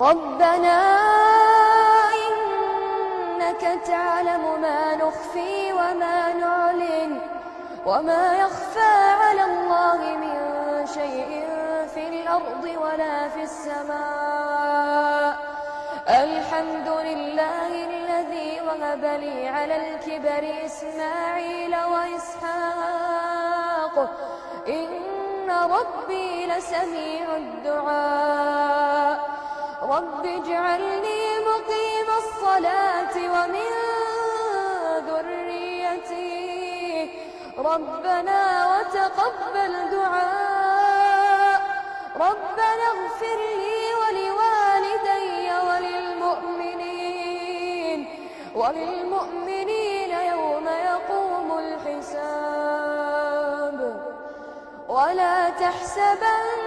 ربنا إنك تعلم ما نخفي وما نعلن وما يخفى على الله من شيء في الأرض ولا في السماء. الحمد لله الذي وهب لي على الكبر إسماعيل وإسحاق إن ربي لسميع الدعاء. رب اجعلني مقيم الصلاة ومن ذريتي ربنا وتقبل دعاء. ربنا اغفر لي ولوالدي وللمؤمنين يوم يقوم الحساب. ولا تحسبن